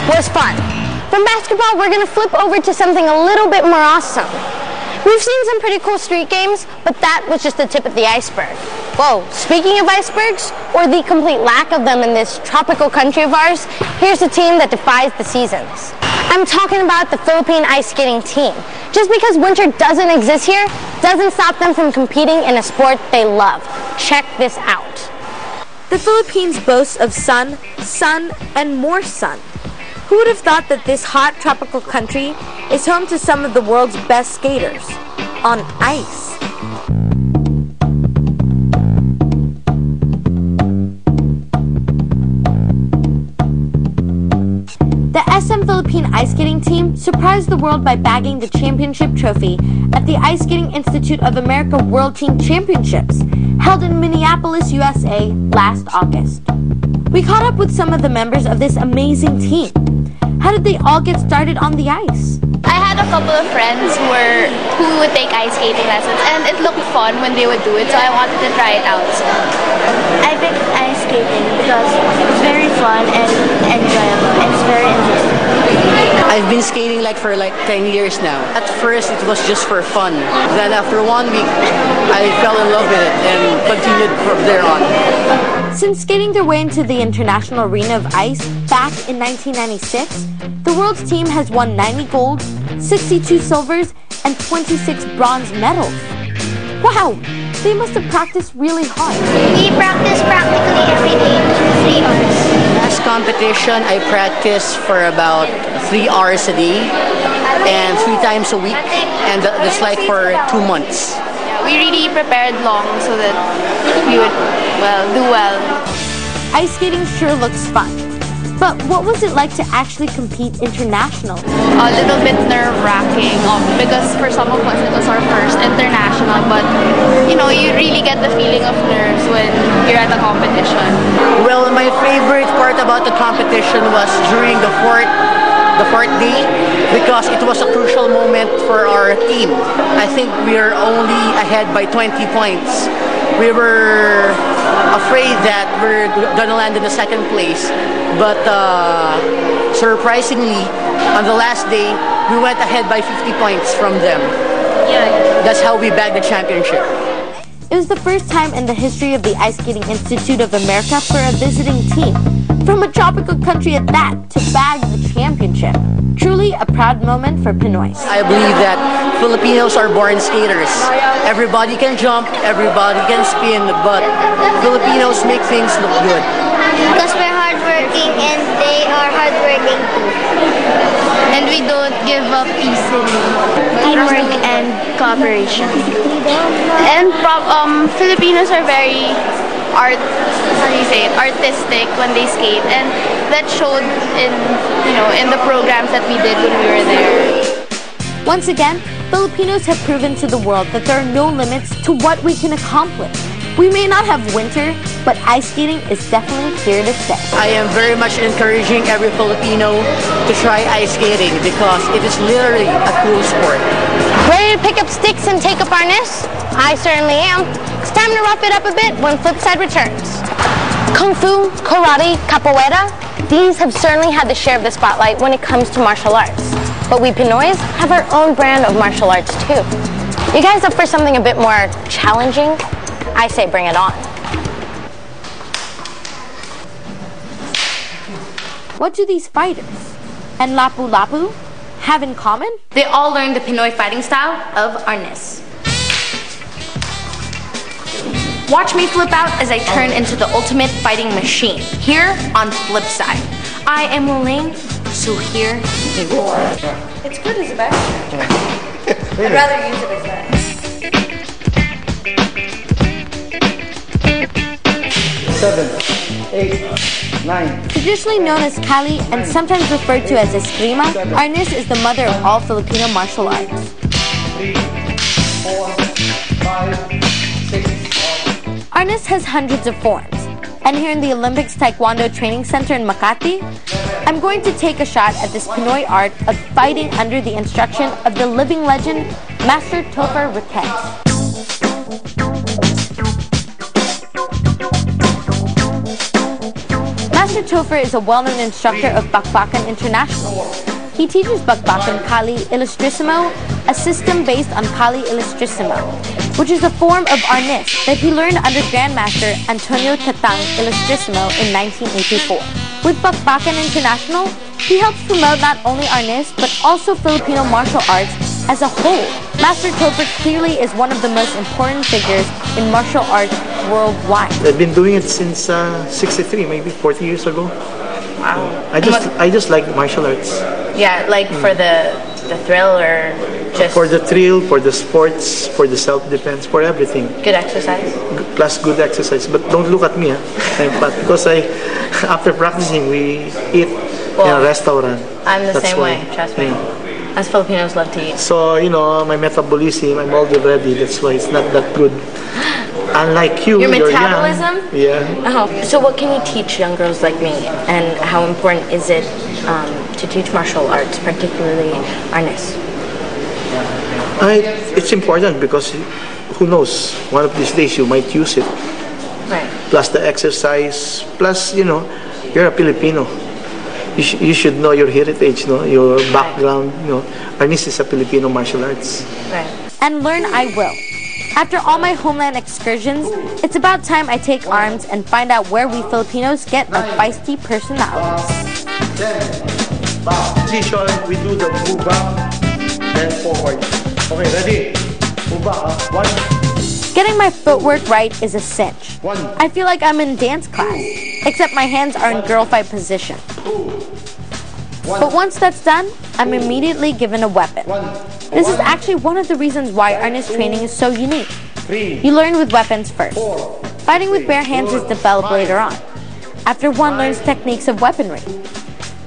was fun. From basketball, we're going to flip over to something a little bit more awesome. We've seen some pretty cool street games, but that was just the tip of the iceberg. Whoa, speaking of icebergs, or the complete lack of them in this tropical country of ours, here's a team that defies the seasons. I'm talking about the Philippine ice skating team. Just because winter doesn't exist here, doesn't stop them from competing in a sport they love. Check this out. The Philippines boasts of sun, and more sun. Who would have thought that this hot tropical country is home to some of the world's best skaters on ice? The SM Philippine ice skating team surprised the world by bagging the championship trophy at the Ice Skating Institute of America World Team Championships, held in Minneapolis, USA last August. We caught up with some of the members of this amazing team. How did they all get started on the ice? I had a couple of friends who would take ice skating lessons, and it looked fun when they would do it, so I wanted to try it out. I picked ice skating because it's very fun and enjoyable. It's very interesting. I've been skating for 10 years now. At first, it was just for fun. Then after 1 week, I fell in love with it and continued from there on. Since skating their way into the international arena of ice back in 1996, the world's team has won 90 golds, 62 silvers, and 26 bronze medals. Wow, they must have practiced really hard. We practice practically every day, 3 hours. Last competition, I practiced for about 3 hours a day and 3 times a week, and that's for 2 months. We really prepared long so that we would, do well. Ice skating sure looks fun. But what was it like to actually compete internationally? A little bit nerve-wracking because for some of us it was our first international, but you really get the feeling of nerves when you're at a competition. Well, my favorite part about the competition was during the fourth day, because it was a crucial moment for our team. I think we are only ahead by 20 points. We were afraid that we're gonna land in the second place, but surprisingly, on the last day, we went ahead by 50 points from them. That's how we bagged the championship. It was the first time in the history of the Ice Skating Institute of America for a visiting team, from a tropical country at that, to bag the championship. Truly a proud moment for Pinoys. I believe that Filipinos are born skaters. Everybody can jump, everybody can spin, but Filipinos make things look good. Because we're hardworking and they are hardworking too. And we don't give up easily. Teamwork and cooperation. And Filipinos are very artistic when they skate, and that showed in the programs that we did when we were there. Once again, Filipinos have proven to the world that there are no limits to what we can accomplish. We may not have winter, but ice skating is definitely here to stay. I am very much encouraging every Filipino to try ice skating because it is literally a cool sport. Ready to pick up sticks and take up our nest? I certainly am. It's time to rough it up a bit when Flipside returns. Kung Fu, Karate, Capoeira, these have certainly had the share of the spotlight when it comes to martial arts. But we Pinoys have our own brand of martial arts too. You guys up for something a bit more challenging? I say bring it on. What do these fighters and lapu-lapu have in common? They all learned the Pinoy fighting style of arnis. Watch me flip out as I turn into the ultimate fighting machine, here on Flipside. I am willing, so here we go. It's good as a back. I'd rather use it as that. 7, 8, 9. Traditionally known as Kali and sometimes referred to as Eskrima, arnis is the mother of all Filipino martial arts. 3, 4, 5, 6. Arnis has hundreds of forms, and here in the Olympics Taekwondo Training Center in Makati, I'm going to take a shot at this Pinoy art of fighting under the instruction of the living legend, Master Topher Riquet. Master Master Topher is a well-known instructor of Bakbakan International. He teaches Bakbakan Kali Illustrissimo, a system based on Kali Illustrissimo, which is a form of arnis that he learned under Grandmaster Antonio Tatang Illustrissimo in 1984. With Bakbakan International, he helps promote not only arnis but also Filipino martial arts as a whole. Master Topher clearly is one of the most important figures in martial arts worldwide. I've been doing it since 63, maybe 40 years ago. Wow. I just like martial arts. Yeah, like for the thrill or just For the thrill, for the sports, for the self-defense, for everything. good exercise? Plus good exercise. But don't look at me, I'm fat. Because after practicing, we eat in a restaurant. I'm the That's same why. way, trust me. Yeah. Us Filipinos love to eat. So, my metabolism, I'm old already. That's why it's not that good. Unlike you, Your you're metabolism? young. Yeah. Oh, so what can you teach young girls like me, and how important is it to teach martial arts, particularly arnis? It's important because who knows, one of these days you might use it. Right. Plus the exercise, plus, you're a Filipino. You should know your heritage, your background. Arnis is a Filipino martial arts. Right. And learn I will. After all my homeland excursions, it's about time I take arms and find out where we Filipinos get our feisty personalities. 10, back. Position, we do the move back, then forward. Okay, ready? Move back, 1. Getting my footwork right is a cinch. 1. I feel like I'm in dance class, except my hands are in girl fight position. 2. 1. But once that's done, I'm immediately given a weapon. 1. This is actually one of the reasons why arnis training is so unique. 3. You learn with weapons first. 4. Fighting with bare hands is developed later on, after one learns techniques of weaponry.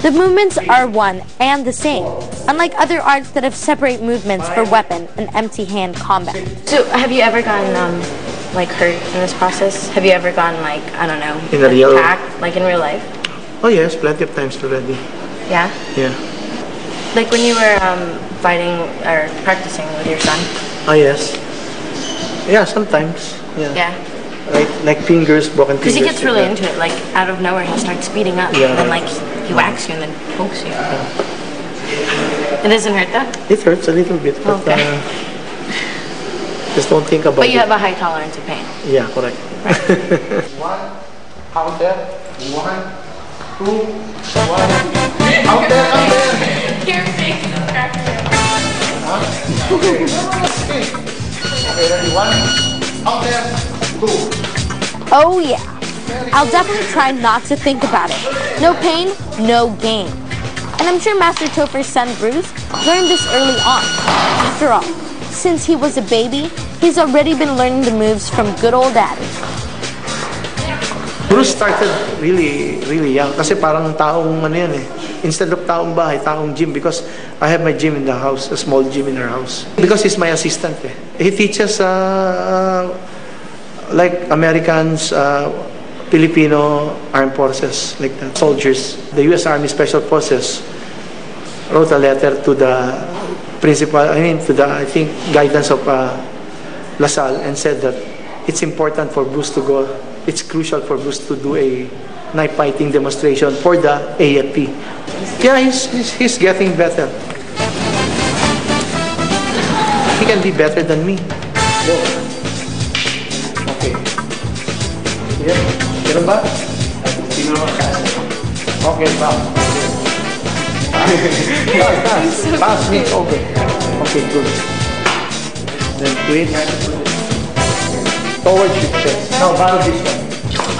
The movements are one and the same, unlike other arts that have separate movements for weapon and empty hand combat. So have you ever gotten hurt in this process? Have you ever gotten I don't know, In a real- attacked, like in real life? Oh yes, plenty of times already. Yeah. Yeah. Like when you were fighting or practicing with your son? Oh yes. Yeah, sometimes. Yeah. Yeah. Like fingers, broken fingers. Because he gets really like into it. Like out of nowhere, he starts speeding up, Yeah. and then he whacks you and then pokes you. It doesn't hurt though. that. It hurts a little bit, but Okay. just don't think about But you it. have a high tolerance of pain. Yeah, correct. 1, counter, 1, 2, 1, counter. Your face is cracking. Okay, ready, 1, counter, 2. Oh yeah, I'll definitely try not to think about it. No pain, no gain. And I'm sure Master Topher's son Bruce learned this early on. After all, since he was a baby, he's already been learning the moves from good old daddy. Bruce started really, really young. Kasi parang taong yan eh. Instead of taong bahay, taong gym. Because I have my gym in the house, a small gym in our house. Because he's my assistant eh. He teaches like Americans, Filipino armed forces, like that. Soldiers. The U.S. Army Special Forces wrote a letter to the principal, to the, guidance of LaSalle, and said that it's important for Bruce to go, it's crucial for Bruce to do a knife fighting demonstration for the AFP. Yeah, he's getting better. He can be better than me. Go. Okay. Yeah. Ganun ba? Okay, back. Pass me. Okay. Okay, good. Then twist. Towards your chest. Now, borrow this one.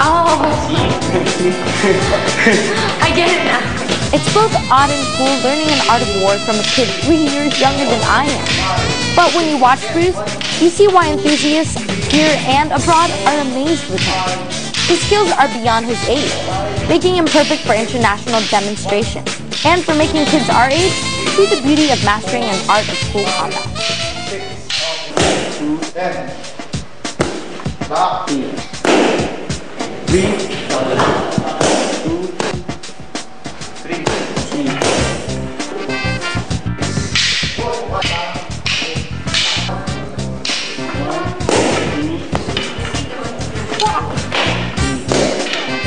Oh, I get it now. It's both odd and cool learning an art of war from a kid 3 years younger than I am. But when you watch Bruce, you see why enthusiasts here and abroad are amazed with him. His skills are beyond his age, making him perfect for international demonstrations. And for making kids our age see the beauty of mastering an art of cool combat. 10. Back. 3. 2. 3.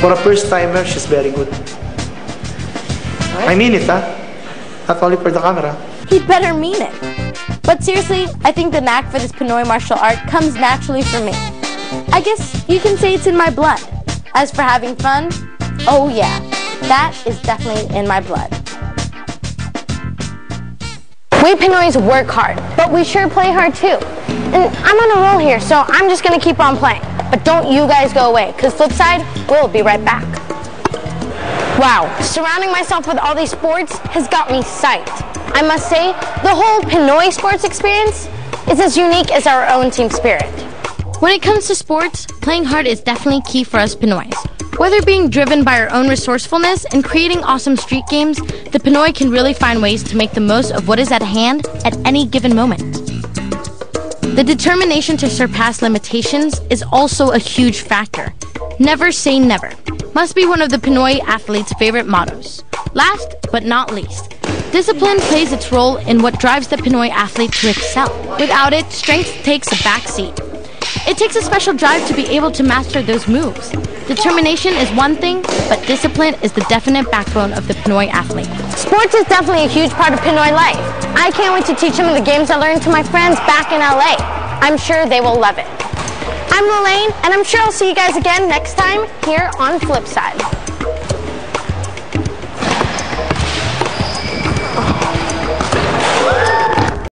For a first timer, she's very good. I mean it, huh? Not only for the camera. He better mean it. But seriously, I think the knack for this Pinoy martial art comes naturally for me. I guess you can say it's in my blood. As for having fun, oh yeah, that is definitely in my blood. We Pinoys work hard, but we sure play hard too. And I'm on a roll here, so I'm just gonna keep on playing. But don't you guys go away, because Flipside will be right back. Wow, surrounding myself with all these sports has got me psyched. I must say, the whole Pinoy sports experience is as unique as our own team spirit. When it comes to sports, playing hard is definitely key for us Pinoys. Whether being driven by our own resourcefulness and creating awesome street games, the Pinoy can really find ways to make the most of what is at hand at any given moment. The determination to surpass limitations is also a huge factor. Never say never must be one of the Pinoy athletes' favorite mottos. Last but not least, discipline plays its role in what drives the Pinoy athlete to excel. Without it, strength takes a backseat. It takes a special drive to be able to master those moves. Determination is one thing, but discipline is the definite backbone of the Pinoy athlete. Sports is definitely a huge part of Pinoy life. I can't wait to teach some of the games I learned to my friends back in LA. I'm sure they will love it. I'm Lelaine, and I'm sure I'll see you guys again next time here on Flipside.